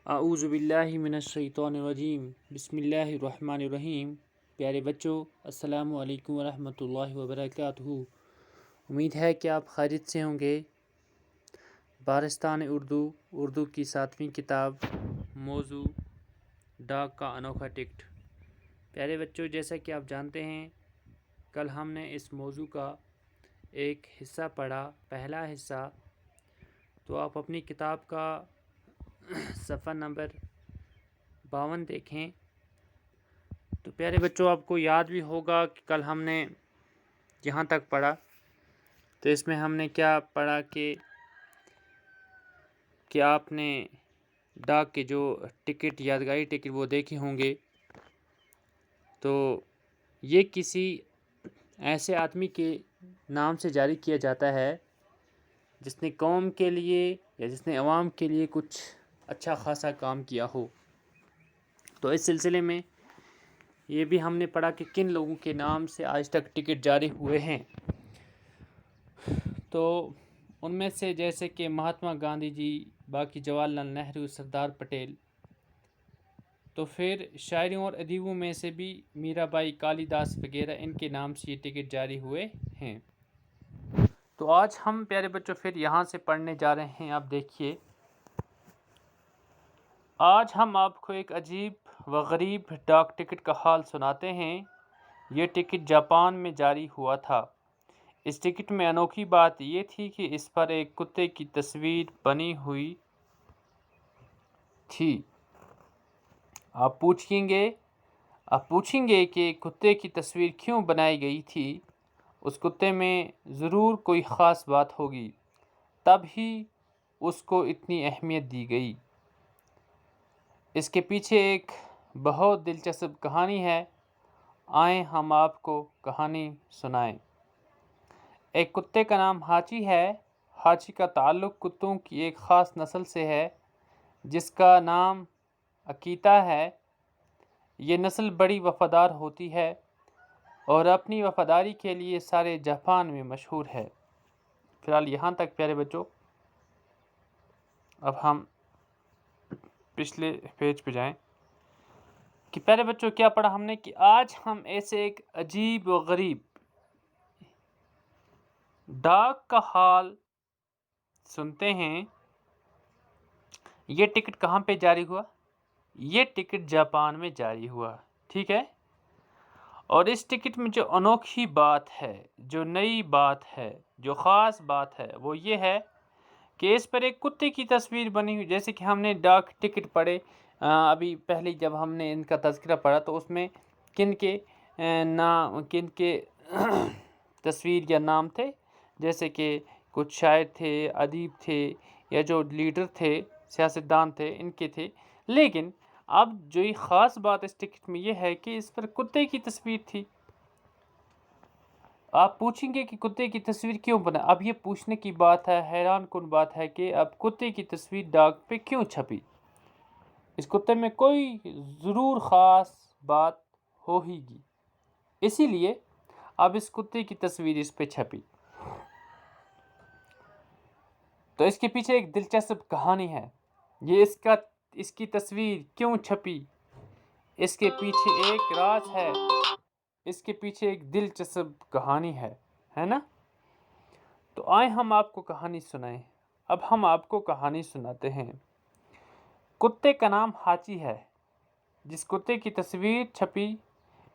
اعوذ باللہ من الشیطان الرجیم بسم اللہ الرحمن الرحیم۔ پیارے بچوں، السلام علیکم ورحمۃ اللہ وبرکاتہ۔ امید ہے کہ آپ خیریت سے ہوں گے۔ بارستان اردو کی 7ویں کتاب موضوع ڈاک کا انوکھا ٹکٹ۔ پیارے بچوں، جیسا کہ آپ جانتے ہیں کل ہم نے اس موضوع کا ایک حصہ پڑھا، پہلا حصہ، تو آپ اپنی کتاب کا صفحہ نمبر 52 دیکھیں۔ تو پیارے بچوں، آپ کو یاد بھی ہوگا کہ کل ہم نے یہاں تک پڑھا، تو اس میں ہم نے کیا پڑھا کہ آپ نے ڈاک کے جو ٹکٹ، یادگاری ٹکٹ وہ دیکھے ہوں گے۔ تو یہ کسی ایسے آدمی کے نام سے جاری کیا جاتا ہے جس نے قوم کے لیے یا جس نے عوام کے لیے کچھ اچھا خاصا کام کیا ہو۔ تو اس سلسلے میں یہ بھی ہم نے پڑھا کہ کن لوگوں کے نام سے آج تک ٹکٹ جاری ہوئے ہیں۔ تو ان میں سے جیسے کہ مہاتما گاندھی جی، باقی جواہر لال نہرو، سردار پٹیل، تو پھر شاعروں اور ادیبوں میں سے بھی میرا بائی، کالی داس وغیرہ، ان کے نام سے یہ ٹکٹ جاری ہوئے ہیں۔ تو آج ہم پیارے بچوں پھر یہاں سے پڑھنے جا رہے ہیں۔ آپ دیکھیے، آج ہم آپ کو ایک عجیب و غریب ڈاک ٹکٹ کا حال سناتے ہیں۔ یہ ٹکٹ جاپان میں جاری ہوا تھا۔ اس ٹکٹ میں انوکھی بات یہ تھی کہ اس پر ایک کتے کی تصویر بنی ہوئی تھی۔ آپ پوچھیں گے کہ کتے کی تصویر کیوں بنائی گئی تھی؟ اس کتے میں ضرور کوئی خاص بات ہوگی، تب ہی اس کو اتنی اہمیت دی گئی۔ اس کے پیچھے ایک بہت دلچسپ کہانی ہے، آئیں ہم آپ کو کہانی سنائیں۔ ایک کتے کا نام ہاچی ہے۔ ہاچی کا تعلق کتوں کی ایک خاص نسل سے ہے جس کا نام اکیتا ہے۔ یہ نسل بڑی وفادار ہوتی ہے اور اپنی وفاداری کے لیے سارے جاپان میں مشہور ہے۔ فی الحال یہاں تک پیارے بچوں۔ اب ہم پچھلے پیج پہ جائیں کہ پیارے بچوں کیا پڑھا ہم نے کہ آج ہم ایسے ایک عجیب و غریب ڈاک کا حال سنتے ہیں۔ یہ ٹکٹ کہاں پہ جاری ہوا؟ یہ ٹکٹ جاپان میں جاری ہوا، ٹھیک ہے۔ اور اس ٹکٹ میں جو انوکھی بات ہے، جو نئی بات ہے، جو خاص بات ہے، وہ یہ ہے کہ اس پر ایک کتے کی تصویر بنی ہوئی۔ جیسے کہ ہم نے ڈاک ٹکٹ پڑھے ابھی پہلے، جب ہم نے ان کا تذکرہ پڑھا تو اس میں کن کے تصویر یا نام تھے، جیسے کہ کچھ شاعر تھے، ادیب تھے، یا جو لیڈر تھے، سیاستدان تھے، ان کے تھے۔ لیکن اب جو یہ خاص بات اس ٹکٹ میں یہ ہے کہ اس پر کتے کی تصویر تھی۔ آپ پوچھیں گے کہ کتے کی تصویر کیوں بنا؟ اب یہ پوچھنے کی بات ہے، حیران کن بات ہے کہ اب کتے کی تصویر ڈاک پہ کیوں چھپی؟ اس کتے میں کوئی ضرور خاص بات ہوگی، اسی لیے اب اس کتے کی تصویر اس پہ چھپی۔ تو اس کے پیچھے ایک دلچسپ کہانی ہے۔ یہ اس کی تصویر کیوں چھپی؟ اس کے پیچھے ایک راز ہے، اس کے پیچھے ایک دلچسپ کہانی ہے نا؟ تو آئیں ہم آپ کو کہانی سنائیں۔ اب ہم آپ کو کہانی سناتے ہیں۔ کتے کا نام ہاچی ہے۔ جس کتے کی تصویر چھپی،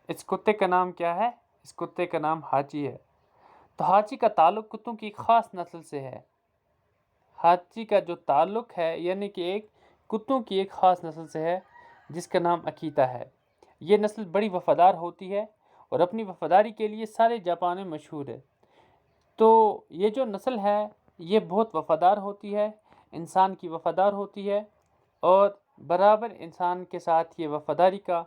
اس کتے کا نام کیا ہے؟ اس کتے کا نام ہاچی ہے۔ تو ہاچی کا تعلق کتوں کی ایک خاص نسل سے ہے۔ ہاچی کا جو تعلق ہے، یعنی کہ ایک کتوں کی ایک خاص نسل سے ہے جس کا نام اکیتا ہے۔ یہ نسل بڑی وفادار ہوتی ہے اور اپنی وفاداری کے لیے سارے جاپان میں مشہور ہے۔ تو یہ جو نسل ہے یہ بہت وفادار ہوتی ہے، انسان کی وفادار ہوتی ہے، اور برابر انسان کے ساتھ یہ وفاداری کا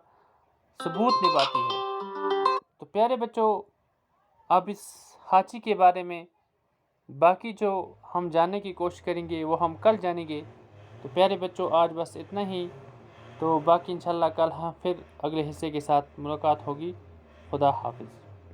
ثبوت نبھاتی ہے۔ تو پیارے بچوں، اب اس ہاچی کے بارے میں باقی جو ہم جاننے کی کوشش کریں گے وہ ہم کل جانیں گے۔ تو پیارے بچوں، آج بس اتنا ہی۔ تو باقی انشاءاللہ کل ہم پھر اگلے حصے کے ساتھ ملاقات ہوگی۔ خدا حافظ۔